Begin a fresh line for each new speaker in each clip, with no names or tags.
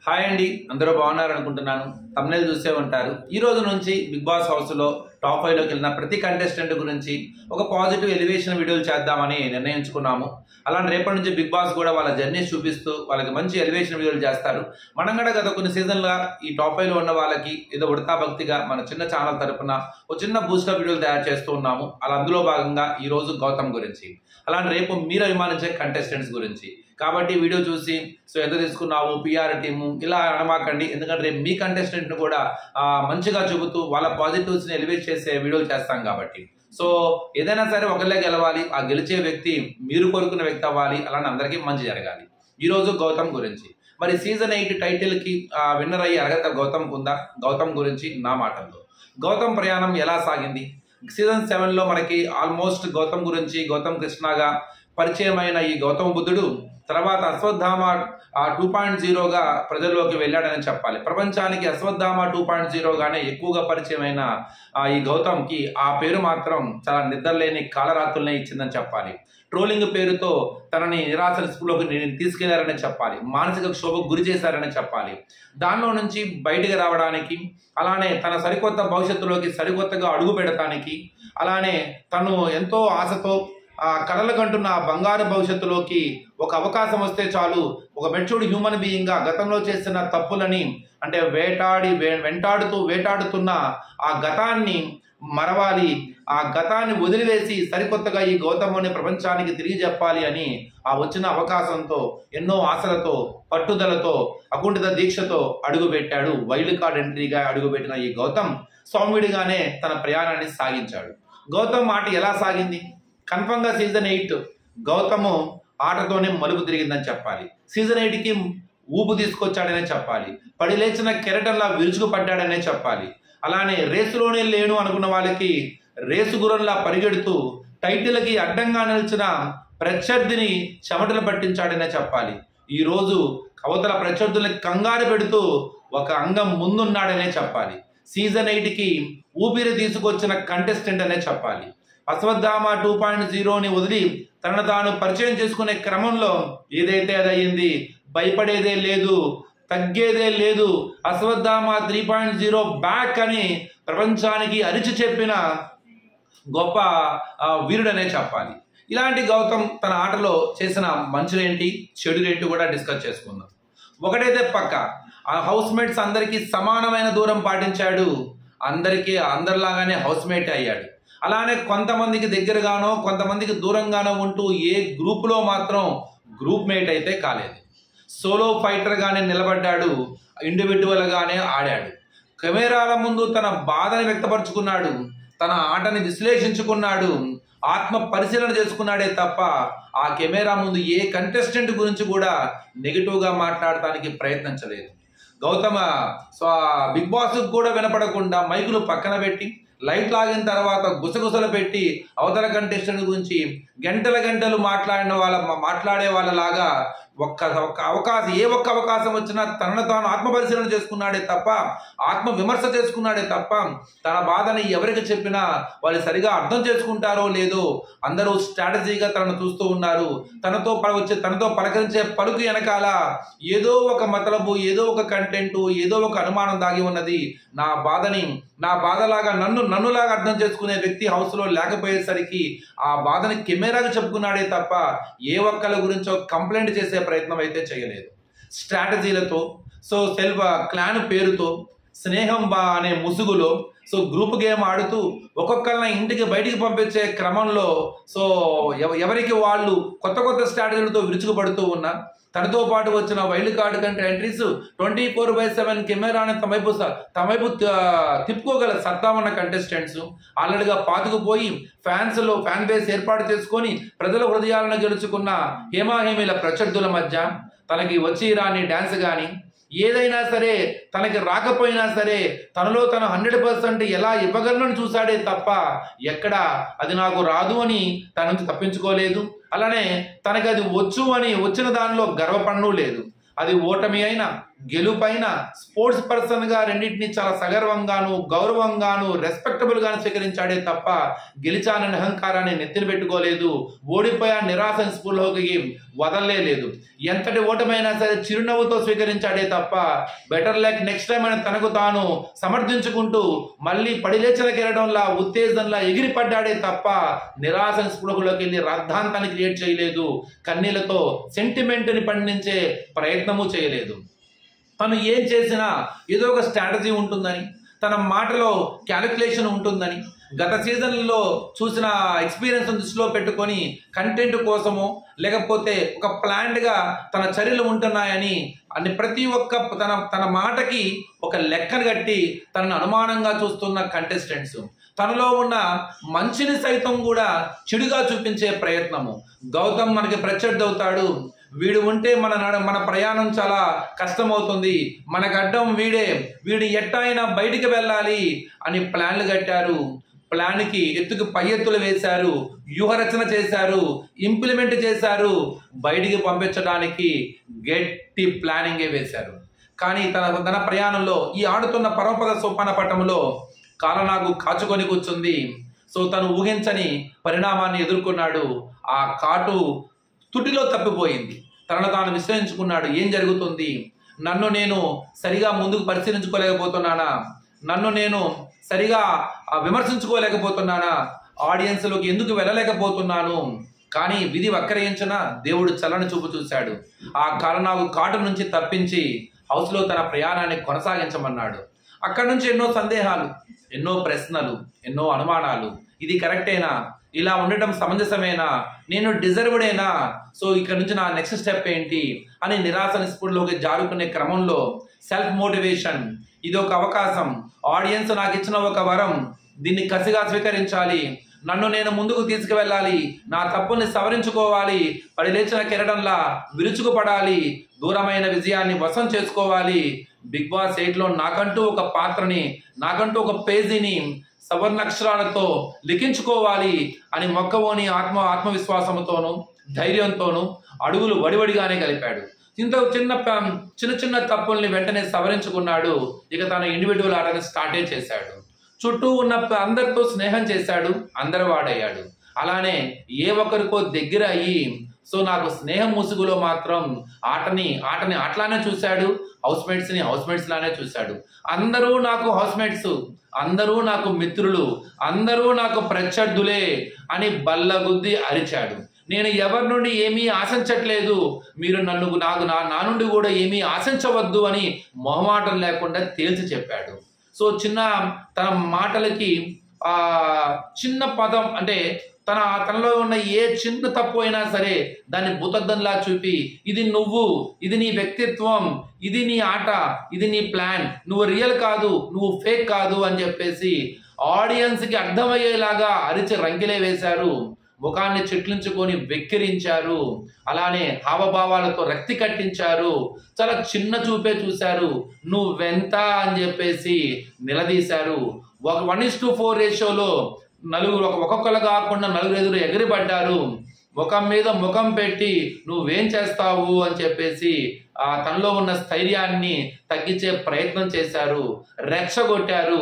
Hi అండి, అందరూ బాగున్నారు అనుకుంటున్నాను. తమ్నెల్ చూసే ఉంటారు. ఈ రోజు నుంచి బిగ్ బాస్ హౌస్ లో టాప్ 5 లోకి వెళ్ళిన ప్రతి కంటెస్టెంట్ గురించి ఒక పాజిటివ్ ఎలివేషన్ వీడియోలు చేద్దామని నిర్ణయించుకున్నాము. అలానే రేపటి నుంచి బిగ్ బాస్ కూడా వాళ్ళ జర్నీ చూపిస్తూ వాళ్ళకి మంచి ఎలివేషన్ వీడియోలు చేస్తారు. మనం కూడా గత కొన్ని సీజన్లుగా ఈ టాప్ 5 లో ఉన్న వాళ్ళకి ఏదో ఉడతా భక్తిగా మన చిన్న ఛానల్ తరపున ఒక చిన్న బూస్టర్ వీడియోలు తయారు చేస్తూ ఉన్నాము. అలా అందులో భాగంగా ఈ రోజు గౌతమ్ గురించి, అలానే రేపు మీరు అభిమానించే కంటెస్టెంట్స్ గురించి. కాబట్టి వీడియో చూసి ఎంత తీసుకున్నావు పిఆర్ టీము ఇలా అనమాకండి, ఎందుకంటే రేపు మీ కంటెస్టెంట్ ను కూడా మంచిగా చూపుతూ వాళ్ళ పాజిటివ్స్ ని ఎలివేట్ చేసే వీడియోలు చేస్తాం. కాబట్టి సో ఏదైనా సరే ఒకళ్ళే గెలవాలి, ఆ గెలిచే వ్యక్తి మీరు కోరుకున్న వ్యక్తి అవ్వాలి, అలానే అందరికీ మంచి జరగాలి. ఈ రోజు గౌతమ్ గురించి, మరి సీజన్ 8 టైటిల్ కి విన్నర్ అయ్యే అర్హత గౌతమ్ ఉందా? గౌతమ్ గురించి నా మాటల్లో. గౌతమ్ ప్రయాణం ఎలా సాగింది? సీజన్ 7 లో మనకి ఆల్మోస్ట్ గౌతమ్ గురించి, గౌతమ్ కృష్ణగా పరిచయమైన ఈ గౌతమ బుద్ధుడు తర్వాత అశ్వత్థామ 2.0గా ప్రజల్లోకి వెళ్ళాడని చెప్పాలి. ప్రపంచానికి అశ్వత్థామ 2.0గానే ఎక్కువగా పరిచయమైన ఈ గౌతమ్కి ఆ పేరు మాత్రం చాలా నిద్రలేని కాలరాత్రులనే ఇచ్చిందని చెప్పాలి. ట్రోలింగ్ పేరుతో తనని నిరాశ స్కూల్లోకి తీసుకెళ్లారని చెప్పాలి. మానసిక క్షోభకు గురి చేశారని చెప్పాలి. దానిలో నుంచి బయటకు రావడానికి, అలానే తన సరికొత్త భవిష్యత్తులోకి సరికొత్తగా అడుగు పెడతానికి, అలానే తను ఎంతో ఆశతో కలలు కంటున్న బంగారు భవిష్యత్తులోకి ఒక అవకాశం వస్తే చాలు, ఒక మెచ్యూర్డ్ హ్యూమన్ బీయింగ్ గా గతంలో చేసిన తప్పులని అంటే వేటాడుతున్న ఆ గతాన్ని మరవాలి, ఆ గతాన్ని వదిలివేసి సరికొత్తగా ఈ గౌతమ్ని ప్రపంచానికి తిరిగి చెప్పాలి అని ఆ వచ్చిన అవకాశంతో ఎన్నో ఆశలతో పట్టుదలతో అకుంఠిత దీక్షతో అడుగుపెట్టాడు. వైల్డ్ కార్డ్ ఎంట్రీగా అడుగుపెట్టిన ఈ గౌతమ్ సౌమ్యుడిగానే తన ప్రయాణాన్ని సాగించాడు. గౌతమ్ ఆట ఎలా సాగింది? కన్ఫర్మ్ గా సీజన్ 8 గౌతమ్ ఆటతోనే మలుపు తిరిగిందని చెప్పాలి. సీజన్ 8కి ఊపు తీసుకొచ్చాడనే చెప్పాలి. పడి లేచిన కెరటంలా విరుచుకు పడ్డాడనే చెప్పాలి. అలానే రేసులోనే లేను అనుకున్న వాళ్ళకి రేసు గుర్రంలా పరిగెడుతూ టైటిల్కి అడ్డంగా నిలిచిన ప్రత్యర్థిని చెమటలు పట్టించాడనే చెప్పాలి. ఈ రోజు అవతల ప్రత్యర్థులకు కంగారు పెడుతూ ఒక అంగం ముందున్నాడనే చెప్పాలి. సీజన్ 8కి ఊపిరి తీసుకొచ్చిన కంటెస్టెంట్ అనే చెప్పాలి. అశ్వత్థామ 2.0ని వదిలి తనను తాను పరిచయం చేసుకునే క్రమంలో ఏదైతే అది అయ్యింది, భయపడేదే లేదు, తగ్గేదే లేదు, అశ్వత్థామ 3.0 బ్యాక్ అని ప్రపంచానికి అరిచి చెప్పిన గొప్ప వీరుడనే చెప్పాలి. ఇలాంటి గౌతమ్ తన ఆటలో చేసిన మంచులేంటి చెడులేంటి కూడా డిస్కస్ చేసుకుందాం. ఒకటైతే పక్క, ఆ హౌస్ మేట్స్ అందరికీ సమానమైన దూరం పాటించాడు. అందరిలాగానే హౌస్ మేట్ అయ్యాడు. అలానే కొంతమందికి దగ్గరగానో కొంతమందికి దూరంగానో ఉంటూ ఏ గ్రూపులో మాత్రం గ్రూప్ మేట్ అయితే కాలేదు. సోలో ఫైటర్ గానే నిలబడ్డాడు, ఇండివిజువల్ గానే ఆడాడు. కెమెరాల ముందు తన బాధని వ్యక్తపరుచుకున్నాడు, తన ఆటని విశ్లేషించుకున్నాడు, ఆత్మ పరిశీలన చేసుకున్నాడే తప్ప ఆ కెమెరా ముందు ఏ కంటెస్టెంట్ గురించి కూడా నెగిటివ్ గా మాట్లాడటానికి ప్రయత్నించలేదు. గౌతమ బిగ్ బాస్ కూడా వినపడకుండా మైకులు పక్కన పెట్టి లైట్ లాగిన తర్వాత గుసగుసలు పెట్టి అవతల కంటెస్టెంట్ గురించి గంటలు మాట్లాడే వాళ్ళలాగా ఒక్క అవకాశం వచ్చినా తనను తాను ఆత్మ పరిశీలన చేసుకున్నాడే తప్ప, ఆత్మ విమర్శ చేసుకున్నాడే తప్ప తన బాధని ఎవరికి చెప్పినా వాళ్ళు సరిగా అర్థం చేసుకుంటారో లేదో అందరూ స్ట్రాటజీగా తనను చూస్తూ ఉన్నారు. తనతో పలకరించే పలుకు వెనకాల ఏదో ఒక మతలబు, ఏదో ఒక కంటెంట్, ఏదో ఒక అనుమానం దాగి ఉన్నది. నా బాధలాగా నన్నులాగా అర్థం చేసుకునే వ్యక్తి హౌస్ లో లేకపోయేసరికి ఆ బాధని కెమెరాకి చెప్పుకున్నాడే తప్ప ఏ ఒక్కరి గురించో కంప్లైంట్ చేసే ప్రయత్నం అయితే చేయలేదు. స్ట్రాటజీలతో సెల్ఫ్ క్లాన్ పేరుతో స్నేహం అనే ముసుగులో గ్రూప్ గేమ్ ఆడుతూ ఒక్కొక్కరిని ఇంటికి బయటికి పంపించే క్రమంలో ఎవరికి వాళ్ళు కొత్త స్ట్రాటజీలతో విరుచుకుపడుతూ ఉన్నా తనతో పాటు వచ్చిన వైల్డ్ కార్డ్ కంటే ఎంట్రీస్ 24/7 కెమెరాని తమ వైపు తిప్పుకోగల సత్తా ఉన్న కంటెస్టెంట్స్ ఆల్రెడీగా పాతుకుపోయి ఫ్యాన్ బేస్ ఏర్పాటు చేసుకొని ప్రజల హృదయాలను గెలుచుకున్న హేమాహేమీల ప్రత్యర్థుల మధ్య తనకి వచ్చి రాని డాన్స్ కానీ ఏదైనా సరే తనకి రాకపోయినా సరే తనలో తను 100% ఎలా ఇవ్వగలను చూశాడే తప్ప ఎక్కడ అది నాకు రాదు అని తన నుంచి తప్పించుకోలేదు. అలానే తనకి అది వచ్చు అని వచ్చిన దానిలో గర్వపడను లేదు. అది ఓటమి అయినా గెలుపైన స్పోర్ట్స్ పర్సన్గా రెండింటిని చాలా సగర్వంగాను గౌరవంగాను రెస్పెక్టబుల్గాను స్వీకరించాడే తప్ప గెలిచానని అహంకారాన్ని నెత్తిన పెట్టుకోలేదు. ఓడిపోయా నిరాశ స్ఫూర్తిలోకి వదలలేదు. ఎంతటి ఓటమైనా సరే చిరునవ్వుతో స్వీకరించాడే తప్ప బెటర్ లైక్ నెక్స్ట్ టైం అని తనకు తాను సమర్థించుకుంటూ మళ్ళీ పడిలేచిన కెరడంలా ఉత్తేజంలా ఎగిరిపడ్డాడే తప్ప నిరాశ స్ఫూర్తిలోకి వెళ్ళి రాద్ధాంతాన్ని క్రియేట్ చేయలేదు. కన్నీళ్లతో సెంటిమెంట్ని పండించే ప్రయత్నము చేయలేదు. తను ఏం చేసినా ఏదో ఒక స్ట్రాటజీ ఉంటుందని, తన మాటలో క్యాలిక్యులేషన్ ఉంటుందని, గత సీజన్లో చూసిన ఎక్స్పీరియన్స్ దృష్టిలో పెట్టుకొని కంటెంట్ కోసమో లేకపోతే ఒక ప్లాన్డ్గా తన చర్యలు ఉంటున్నాయని అన్ని ప్రతి ఒక్క తన మాటకి ఒక లెక్కను కట్టి తనను అనుమానంగా చూస్తున్న కంటెస్టెంట్స్, తనలో ఉన్న మంచిని సైతం కూడా చెడుగా చూపించే ప్రయత్నము. గౌతమ్ మనకి ప్రత్యర్థి అవుతాడు, వీడు ఉంటే మన ప్రయాణం చాలా కష్టమవుతుంది, మనకు అడ్డం వీడు ఎట్టయినా బయటికి వెళ్ళాలి అని ప్లాన్లు కట్టారు. ప్లాన్కి ఎత్తుకు పై ఎత్తులు వేశారు, వ్యూహరచన చేశారు, ఇంప్లిమెంట్ చేశారు, బయటికి పంపించడానికి గట్టి ప్లానింగే వేశారు. కానీ తన ప్రయాణంలో ఈ ఆడుతున్న పరమపద సోపాన పట్టంలో కాలనాగు కాచుకొని కూర్చుంది. సో తను ఊహించని పరిణామాన్ని ఎదుర్కొన్నాడు. ఆ కాటు తుటిలో తప్పిపోయింది. తనను తాను విశ్లేషించుకున్నాడు. ఏం జరుగుతుంది? నన్ను నేను సరిగా ముందుకు పరిశీలించుకోలేకపోతున్నానా? నన్ను నేను సరిగా విమర్శించుకోలేకపోతున్నానా? ఆడియన్స్లోకి ఎందుకు వెళ్ళలేకపోతున్నాను? కానీ విధి వక్రయించిన దేవుడు చల్లని చూపు చూశాడు. ఆ కాలనాగు కాటు నుంచి తప్పించి హౌస్లో తన ప్రయాణాన్ని కొనసాగించమన్నాడు. అక్కడి నుంచి ఎన్నో సందేహాలు, ఎన్నో ప్రశ్నలు, ఎన్నో అనుమానాలు. ఇది కరెక్టేనా? ఇలా ఉండటం సమంజసమేనా? నేను డిజర్వ్డేనా? సో ఇక్కడ నుంచి నా నెక్స్ట్ స్టెప్ ఏంటి అని నిరాశ నిస్పృహలోకి జారుకునే క్రమంలో సెల్ఫ్ మోటివేషన్, ఇది ఒక అవకాశం, ఆడియన్స్ నాకు ఇచ్చిన ఒక వరం, దీన్ని కసిగా స్వీకరించాలి, నన్ను నేను ముందుకు తీసుకువెళ్ళాలి, నా తప్పుల్ని సవరించుకోవాలి, పడి లేచిన కెరడంలా విరుచుకుపడాలి, దూరమైన విజయాన్ని వశం చేసుకోవాలి, బిగ్ బాస్ 8లో నాకంటూ ఒక పాత్రని, నాకంటూ ఒక పేజీని సవర్ణాక్షరాలతో లిఖించుకోవాలి అని మొక్కవోని ఆత్మవిశ్వాసంతోనూ ధైర్యంతోనూ అడుగులు వడివడిగానే కలిపాడు. ఇంత చిన్న తప్పుల్ని వెంటనే సవరించుకున్నాడు. ఇక తన ఇండివిజువల్ ఆటని స్టార్టే చేశాడు. చుట్టూ ఉన్న అందరితో స్నేహం చేశాడు, అందరి వాడయ్యాడు. అలానే ఏ ఒక్కరికో దగ్గర అయ్యి సో నాకు స్నేహం ముసుగులో మాత్రం ఆటని ఆటలానే చూశాడు, హౌస్ మేట్స్ లానే చూశాడు. అందరూ నాకు హౌస్ మేట్స్, అందరూ నాకు మిత్రులు, అందరూ నాకు ప్రత్యర్థులే అని బల్లగుద్ది అరిచాడు. నేను ఎవరి నుండి ఏమీ ఆశించట్లేదు, మీరు నా నుండి కూడా ఏమీ ఆశించవద్దు అని మొహమాటం లేకుండా తేల్చి చెప్పాడు. సో తన మాటలకి చిన్న పదం అంటే తనలో ఉన్న ఏ చిన్న తప్పు అయినా సరే దాన్ని భూతద్దంలా చూపి ఇది నువ్వు, ఇది నీ వ్యక్తిత్వం, ఇది నీ ఆట, ఇది నీ ప్లాన్, నువ్వు రియల్ కాదు, నువ్వు ఫేక్ కాదు అని చెప్పేసి ఆడియన్స్కి అర్థమయ్యేలాగా అరిచి రంకిలే వేశారు. ముఖాన్ని చిట్లించుకొని వెక్కిరించారు. అలానే హావభావాలతో రక్తి కట్టించారు. చాలా చిన్న చూపే చూశారు. నువ్వెంత అని చెప్పేసి నిలదీశారు. 1:4 రేషియోలో నలుగురు ఒక్కొక్కరు కాకుండా నలుగురు ఎదురు ఎగిరిపడ్డారు. ముఖం మీద ముఖం పెట్టి నువ్వేం చేస్తావు అని చెప్పేసి తనలో ఉన్న స్థైర్యాన్ని తగ్గించే ప్రయత్నం చేశారు, రెచ్చగొట్టారు.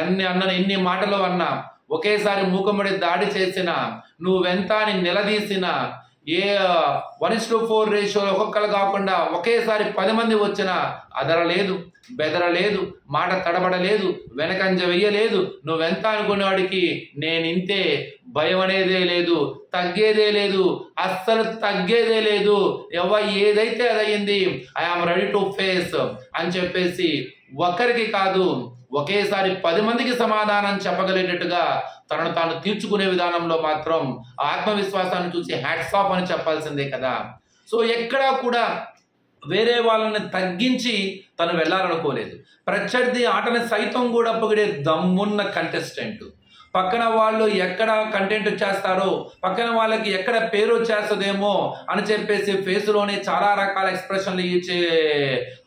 ఎన్ని మాటలు అన్నా, ఒకేసారి మూకమ్మడి దాడి చేసిన, నువ్వెంత అని నిలదీసిన, ఏ 1:4 రేషియోలో ఒక్కొక్కరు కాకుండా ఒకేసారి 10 మంది వచ్చినా అదరలేదు, బెదరలేదు, మాట తడబడలేదు, వెనకంజ వెయ్యలేదు. నువ్వెంత అనుకునేవాడికి నేనింతే, భయం అనేదే లేదు, తగ్గేదే లేదు, అస్సలు తగ్గేదే లేదు, ఏదైతే అదయ్యింది, ఐఆమ్ రెడీ టు ఫేస్ అని చెప్పేసి ఒకరికి కాదు ఒకేసారి 10 మందికి సమాధానం చెప్పగలిగేటట్టుగా తనను తాను తీర్చుకునే విధానంలో మాత్రం ఆత్మవిశ్వాసాన్ని చూసి హ్యాట్స్ ఆఫ్ అని చెప్పాల్సిందే కదా. సో ఎక్కడా కూడా వేరే వాళ్ళని తగ్గించి తను వెళ్ళాలనుకోలేదు. ప్రత్యర్థి ఆటని సైతం కూడా పొగిడే దమ్మున్న కంటెస్టెంట్. పక్కన వాళ్ళు ఎక్కడ కంటెంట్ వచ్చేస్తారో, పక్కన వాళ్ళకి ఎక్కడ పేరు వచ్చేస్తుందేమో అని చెప్పేసి ఫేస్లోనే చాలా రకాల ఎక్స్ప్రెషన్లు ఇచ్చే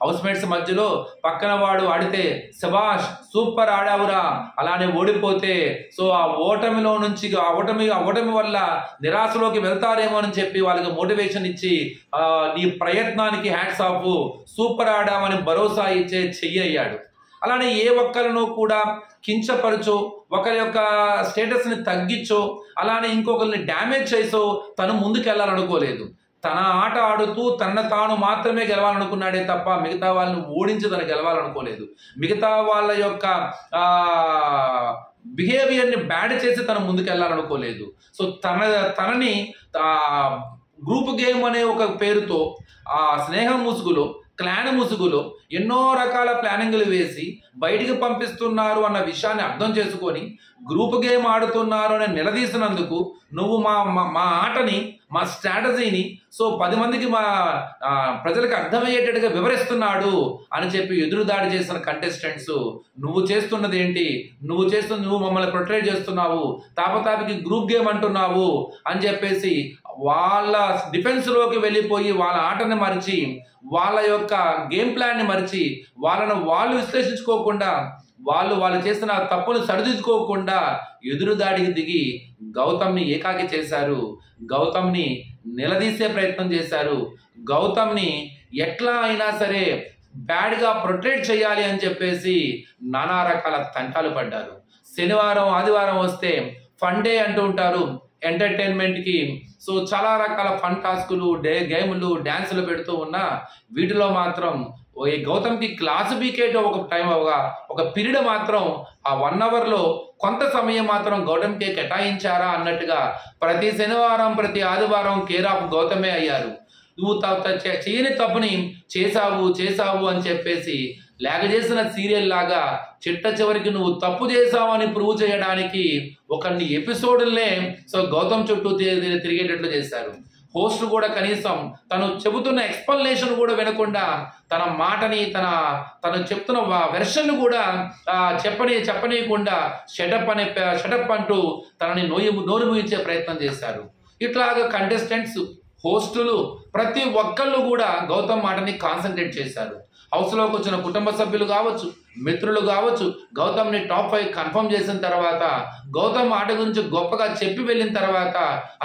హౌస్ మేట్స్ మధ్యలో పక్కన వాడు ఆడితే శభాష్ సూపర్ ఆడావురా, అలానే ఓడిపోతే సో ఆ ఓటమిలో నుంచి ఆ ఓటమి వల్ల నిరాశలోకి వెళ్తారేమో అని చెప్పి వాళ్ళకి మోటివేషన్ ఇచ్చి నీ ప్రయత్నానికి హ్యాట్స్ ఆఫ్, సూపర్ ఆడామని భరోసా ఇచ్చే చెయ్యి అయ్యాడు. అలానే ఏ ఒక్కరినో కూడా కించపరచో, ఒకరి యొక్క స్టేటస్ని తగ్గించో, అలానే ఇంకొకరిని డ్యామేజ్ చేసో తను ముందుకెళ్ళాలనుకోలేదు. తన ఆట ఆడుతూ తన తాను మాత్రమే గెలవాలనుకున్నాడే తప్ప మిగతా వాళ్ళని ఓడించి తను గెలవాలనుకోలేదు. మిగతా వాళ్ళ యొక్క బిహేవియర్ని బ్యాడ్ చేసి తను ముందుకెళ్ళాలనుకోలేదు. సో తనని గ్రూప్ గేమ్ అనే ఒక పేరుతో ఆ స్నేహం ముసుగులో, క్లాన్ ముసుగులో ఎన్నో రకాల ప్లానింగ్లు వేసి బయటికి పంపిస్తున్నారు అన్న విషయాన్ని అర్థం చేసుకొని గ్రూప్ గేమ్ ఆడుతున్నారు అని నిలదీసినందుకు నువ్వు మా ఆటని, మా స్ట్రాటజీని సో 10 మందికి మా ప్రజలకు అర్థమయ్యేటట్టుగా వివరిస్తున్నాడు అని చెప్పి ఎదురుదాడి చేసిన కంటెస్టెంట్స్ నువ్వు చేస్తున్నది ఏంటి, నువ్వు మమ్మల్ని ప్రొట్రేట్ చేస్తున్నావు, తాపతాపికి గ్రూప్ గేమ్ అంటున్నావు అని చెప్పేసి వాళ్ళ డిఫెన్స్లోకి వెళ్ళిపోయి వాళ్ళ ఆటని మరిచి, వాళ్ళ యొక్క గేమ్ ప్లాన్ని మరిచి, వాళ్ళు విశ్లేషించుకోకుండా, వాళ్ళు చేసిన తప్పును సరిదిద్దుకోకుండా ఎదురుదాడికి దిగి గౌతమ్ని ఏకాకి చేశారు. గౌతమ్ని నిలదీసే ప్రయత్నం చేశారు. గౌతమ్ని ఎట్లా అయినా సరే బ్యాడ్గా ప్రొటెక్ట్ చేయాలి అని చెప్పేసి నానా రకాల తంటాలు పడ్డారు. శనివారం ఆదివారం వస్తే ఫన్ డే అంటూ ఉంటారు ఎంటర్టైన్మెంట్కి. సో చాలా రకాల ఫన్ టాస్కులు, గేములు, డ్యాన్సులు పెడుతూ ఉన్నా వీటిలో మాత్రం గౌతమ్కి క్లాస్ పీకేట్ ఒక పీరియడ్ మాత్రం ఆ 1 అవర్లో కొంత సమయం మాత్రం గౌతమ్కి కేటాయించారా అన్నట్టుగా ప్రతి శనివారం ప్రతి ఆదివారం కేర్ ఆఫ్ గౌతమే అయ్యారు. నువ్వు చేయని తప్పుని చేసావు అని చెప్పేసి లేగజేసిన సీరియల్ లాగా చివరికి నువ్వు తప్పు చేసావు అని ప్రూవ్ చేయడానికి ఒకరిని ఎపిసోడ్లనే సో గౌతమ్ చుట్టూ తిరిగేటట్లు చేశారు. హోస్ట్ కూడా కనీసం తను చెబుతున్న ఎక్స్ప్లనేషన్ కూడా వినకుండా తన మాటని తను చెప్తున్న వెర్షన్ కూడా చెప్పనీయకుండా షటప్ అంటూ తనని నోరు మూయించే ప్రయత్నం చేశారు. ఇట్లాగా కంటెస్టెంట్స్, హోస్టులు ప్రతి ఒక్కళ్ళు కూడా గౌతమ్ మాటని కాన్సన్ట్రేట్ చేశారు. హౌస్లోకి వచ్చిన కుటుంబ సభ్యులు కావచ్చు, మిత్రులు కావచ్చు, గౌతమ్ని టాప్ 5 కన్ఫర్మ్ చేసిన తర్వాత, గౌతమ్ ఆట గురించి గొప్పగా చెప్పి వెళ్ళిన తర్వాత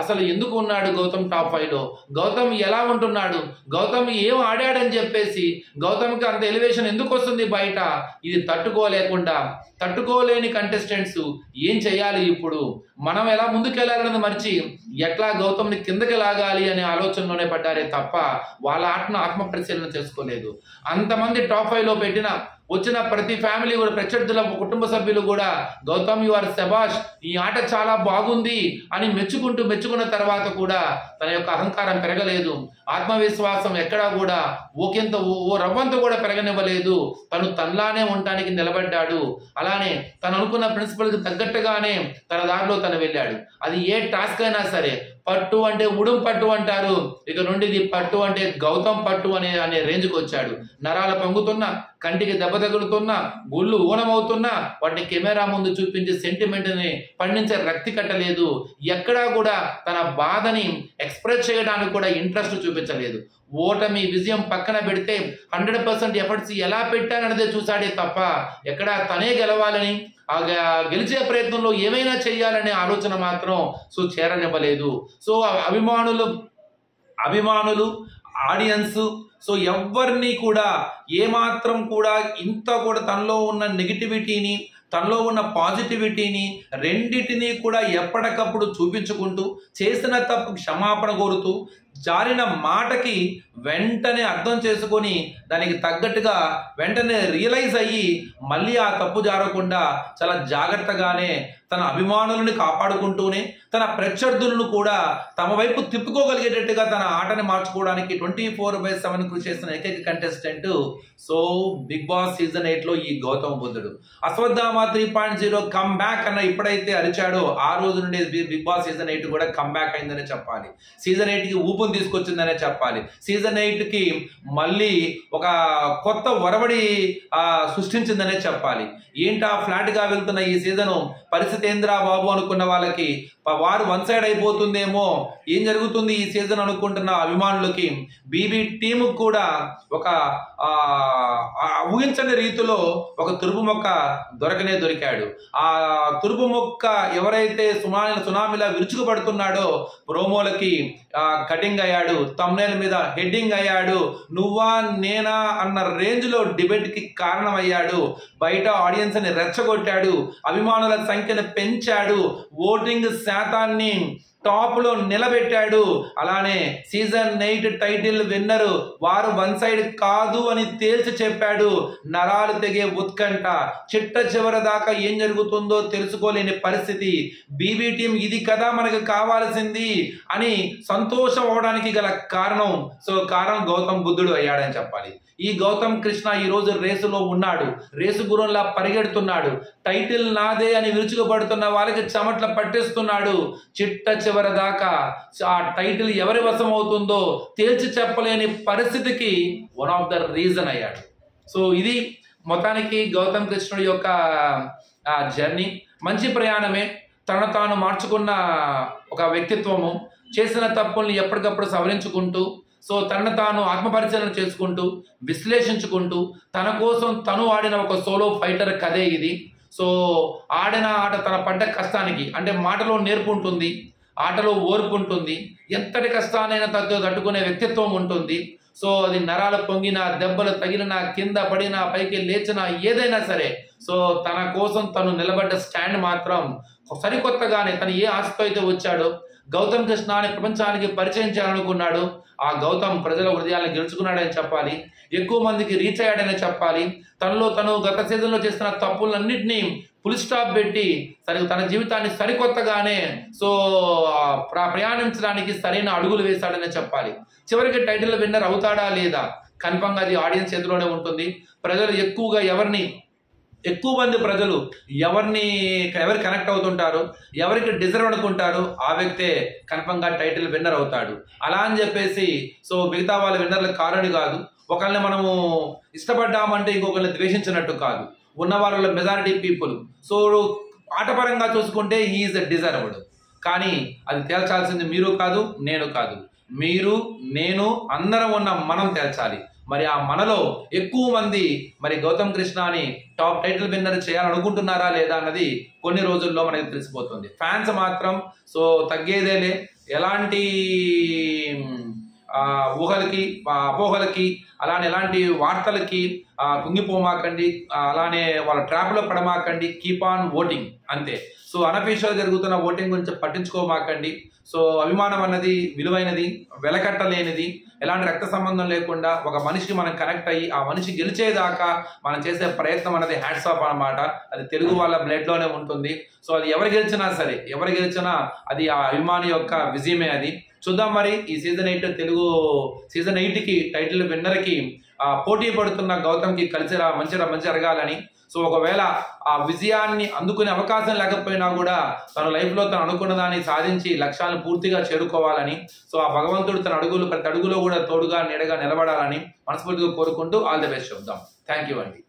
అసలు ఎందుకు ఉన్నాడు గౌతమ్ టాప్ 5లో, గౌతమ్ ఎలా ఉంటున్నాడు, గౌతమ్ ఏం ఆడాడని చెప్పేసి గౌతమ్కి అంత ఎలివేషన్ ఎందుకు వస్తుంది బయట, ఇది తట్టుకోలేని కంటెస్టెంట్స్ ఏం చేయాలి, ఇప్పుడు మనం ఎలా ముందుకెళ్ళాలన్నది మర్చి ఎట్లా గౌతమ్ని కిందకి లాగాలి అనే ఆలోచనలోనే పడ్డారే తప్ప వాళ్ళ ఆటను ఆత్మ పరిశీలన చేసుకోలేదు. అంతమంది టాప్ 5లో వచ్చిన ప్రతి ఫ్యామిలీ కూడా, ప్రత్యర్థుల కుటుంబ సభ్యులు కూడా గౌతమ్ యు ఆర్ శభాష్, ఈ ఆట చాలా బాగుంది అని మెచ్చుకున్న తర్వాత కూడా తన యొక్క అహంకారం పెరగలేదు. ఆత్మవిశ్వాసం ఎక్కడా కూడా ఓ రవ్వంతో కూడా పెరగనివ్వలేదు. తనలానే ఉండటానికి నిలబడ్డాడు. అలానే తను అనుకున్న ప్రిన్సిపల్కి తగ్గట్టుగానే తన దారిలో తను వెళ్ళాడు. అది ఏ టాస్క్ అయినా సరే, పట్టు అంటే ఉడుం పట్టు అంటారు, ఇక నుండి ఇది పట్టు అంటే గౌతమ్ పట్టు అనే రేంజ్కి వచ్చాడు. నరాలు పొంగుతున్నా, కంటికి దెబ్బ తగులుతున్నా, గుళ్ళు ఊనమవుతున్నా వాటిని కెమెరా ముందు చూపించి సెంటిమెంట్ని పండించే రక్తి కట్టలేదు. ఎక్కడా కూడా తన బాధని ఎక్స్ప్రెస్ చేయడానికి కూడా ఇంట్రెస్ట్ చూపించలేదు. ఓటమి విజయం పక్కన పెడితే 100% ఎఫర్ట్స్ ఎలా పెట్టానన్నదే చూసాడే తప్ప ఎక్కడా తనే గెలవాలని, గెలిచే ప్రయత్నంలో ఏమైనా చేయాలనే ఆలోచన మాత్రం చేరనివ్వలేదు. సో అభిమానులు ఆడియన్స్ సో ఎవరిని కూడా ఏమాత్రం కూడా ఇంత కూడా తనలో ఉన్న నెగిటివిటీని, తనలో ఉన్న పాజిటివిటీని రెండిటిని కూడా ఎప్పటికప్పుడు చూపించుకుంటూ, చేసిన తప్పు క్షమాపణ కోరుతూ, జారిన మాటకి వెంటనే అర్థం చేసుకొని దానికి తగ్గట్టుగా వెంటనే రియలైజ్ అయ్యి మళ్ళీ ఆ తప్పు జారకుండా చాలా జాగ్రత్తగానే తన అభిమానులను కాపాడుకుంటూనే తన ప్రత్యర్థులను కూడా తమ వైపు తిప్పుకోగలిగేటట్టుగా తన ఆటని మార్చుకోవడానికి 24/7 కృషి చేసిన ఏకైక contestant so Bigg Boss season 8లో ఈ గౌతమ్ బుద్ధుడు. అశ్వత్థామ డ్రామా 3.0 కమ్ బ్యాక్ అన్న ఇప్పుడైతే అరిచాడో ఆ రోజు నుండి బిగ్ బాస్ సీజన్ 8 కూడా కమ్ బ్యాక్ అయిందనే చెప్పాలి. సీజన్ 8కి ఊపును తీసుకొచ్చిందనే చెప్పాలి. సీజన్ 8కి మళ్ళీ ఒక కొత్త ఒరవడి సృష్టించిందనే చెప్పాలి. ఏంటా ఫ్లాట్ గా వెళ్తున్న ఈ సీజను పరిస్థితి ఏంద్రా బాబు అనుకున్న వాళ్ళకి వారు వన్ సైడ్ అయిపోతుందేమో, ఏం జరుగుతుంది ఈ సీజన్ అనుకుంటున్న అభిమానులకి బీబీ టీము కూడా ఒక ఊహించని రీతిలో ఒక తురుపు మొక్క దొరికాడు. ఆ తురుపు మొక్క ఎవరైతే సునామీలా విరుచుకుపడుతున్నాడో ప్రోమోలకి కటింగ్ అయ్యాడు, థంబ్నెయిల్ మీద హెడ్డింగ్ అయ్యాడు, నువ్వా నేనా అన్న రేంజ్ లో డిబేట్ కి కారణం అయ్యాడు. బయట ఆడియన్స్ ని రెచ్చగొట్టాడు, అభిమానుల సంఖ్యను పెంచాడు, ఓటింగ్ శాతాన్ని టాప్ లో నిలబెట్టాడు. అలానే సీజన్ 8 టైటిల్ విన్నర్ వారు వన్ సైడ్ కాదు అని తేల్చి చెప్పాడు. నరాలు తెగే ఉత్కంఠ, చిట్ట చివరి దాకా ఏం జరుగుతుందో తెలుసుకోలేని పరిస్థితి. బీబీ టీం ఇది కదా మనకు కావాల్సింది అని సంతోషం అవడానికి గల కారణం గౌతమ్ బుద్ధుడు అయ్యాడని చెప్పాలి. ఈ గౌతమ్ కృష్ణ ఈ రోజు రేసులో ఉన్నాడు, రేసు గుర్రంలా పరిగెడుతున్నాడు, టైటిల్ నాదే అని విరుచుకుపడుతున్న వాళ్ళకి చెమట్ల పట్టిస్తున్నాడు. చిట్ట చివరి దాకా ఆ టైటిల్ ఎవరి వశం అవుతుందో తేల్చి చెప్పలేని పరిస్థితికి వన్ ఆఫ్ ద రీజన్ అయ్యాడు. సో ఇది మొత్తానికి గౌతమ్ కృష్ణుడి యొక్క జర్నీ. మంచి ప్రయాణమే. తను తాను మార్చుకున్న ఒక వ్యక్తిత్వము, చేసిన తప్పుల్ని ఎప్పటికప్పుడు సవరించుకుంటూ, సో తనను తాను ఆత్మపరిశీలన చేసుకుంటూ, విశ్లేషించుకుంటూ, తన కోసం తను ఆడిన ఒక సోలో ఫైటర్ కథే ఇది. సో ఆడిన ఆట తన పడ్డ కష్టానికి, అంటే మాటలో నేర్పు ఉంటుంది, ఆటలో ఓర్పు ఉంటుంది, ఎంతటి కష్టానైనా తట్టుకునే వ్యక్తిత్వం ఉంటుంది. సో అది నరాలు పొంగిన, దెబ్బలు తగిలిన, కింద పడిన, పైకి లేచిన, ఏదైనా సరే సో తన కోసం తను నిలబడ్డ స్టాండ్ మాత్రం సరికొత్తగానే. తను ఏ ఆశతో అయితే వచ్చాడో గౌతమ్ కృష్ణని ప్రపంచానికి పరిచయం చేయాలనుకున్నాడు, ఆ గౌతమ్ ప్రజల హృదయాలను గెలుచుకున్నాడని చెప్పాలి. ఎక్కువ మందికి రీచ్ అయ్యాడని చెప్పాలి. తనలో తను గత సీజన్లో చేసిన తప్పులన్నింటినీ ఫుల్ స్టాప్ పెట్టి తన జీవితాన్ని సరికొత్తగానే సో ప్రయాణించడానికి సరైన అడుగులు వేశాడని చెప్పాలి. చివరికి టైటిల్ విన్నర్ అవుతాడా లేదా కన్ఫర్మ్ గా అది ఆడియన్స్ చేతిలోనే ఉంటుంది. ప్రజలు ఎక్కువ మంది ప్రజలు ఎవరు కనెక్ట్ అవుతుంటారు, ఎవరికి డిజర్వ్ అనుకుంటారు, ఆ వ్యక్తే కన్ఫర్మ్ గా టైటిల్ విన్నర్ అవుతాడు. అలా అని చెప్పేసి సో మిగతా వాళ్ళ విన్నర్లు కారణి కాదు. ఒకళ్ళని మనము ఇష్టపడ్డామంటే ఇంకొకరిని ద్వేషించినట్టు కాదు. ఉన్న వాళ్ళ మెజారిటీ పీపుల్. సో ఆటపరంగా చూసుకుంటే హీఈస్ డిజర్వ్డ్. కానీ అది తేల్చాల్సింది మీరు కాదు, నేను కాదు. మీరు, నేను, అందరం ఉన్న మనం తేల్చాలి. మరి ఆ మనలో ఎక్కువ మంది మరి గౌతమ్ కృష్ణని టాప్ టైటిల్ విన్నర్ చేయాలనుకుంటున్నారా లేదా అన్నది కొన్ని రోజుల్లో మనకి తెలిసిపోతుంది. ఫ్యాన్స్ మాత్రం సో తగ్గేదేలే. ఎలాంటి ఊహలకి, అపోహలకి, అలానే ఎలాంటి వార్తలకి కుంగిపోమాకండి, అలానే వాళ్ళ ట్రాప్లో పడమాకండి. కీప్ ఆన్ ఓటింగ్ అంతే. సో అనఫీషియల్ జరుగుతున్న ఓటింగ్ గురించి పట్టించుకోమాకండి. సో అభిమానం అన్నది విలువైనది, వెలకట్టలేనిది. ఎలాంటి రక్త సంబంధం లేకుండా ఒక మనిషికి మనం కనెక్ట్ అయ్యి ఆ మనిషి గెలిచేదాకా మనం చేసే ప్రయత్నం అనేది హ్యాట్స్ ఆఫ్ అన్నమాట. అది తెలుగు వాళ్ళ బ్లడ్లోనే ఉంటుంది. సో అది ఎవరు గెలిచినా సరే, ఎవరు గెలిచినా అది ఆ అభిమాని యొక్క విజయమే. అది చూద్దాం మరి ఈ సీజన్ 8 తెలుగు సీజన్ 8కి టైటిల్ విన్నర్కి పోటీ పడుతున్న గౌతమ్కి కలిసి మంచి జరగాలని. సో ఒకవేళ ఆ విజయాన్ని అందుకునే అవకాశం లేకపోయినా కూడా తన లైఫ్లో తను అనుకున్న దాన్ని సాధించి లక్ష్యాలను పూర్తిగా చేరుకోవాలని, సో ఆ భగవంతుడు తన ప్రతి అడుగులో కూడా తోడుగా నీడగా నిలబడాలని మనస్ఫూర్తిగా కోరుకుంటూ ఆల్ ది బెస్ట్ చెప్దాం. థ్యాంక్ యూ అండి.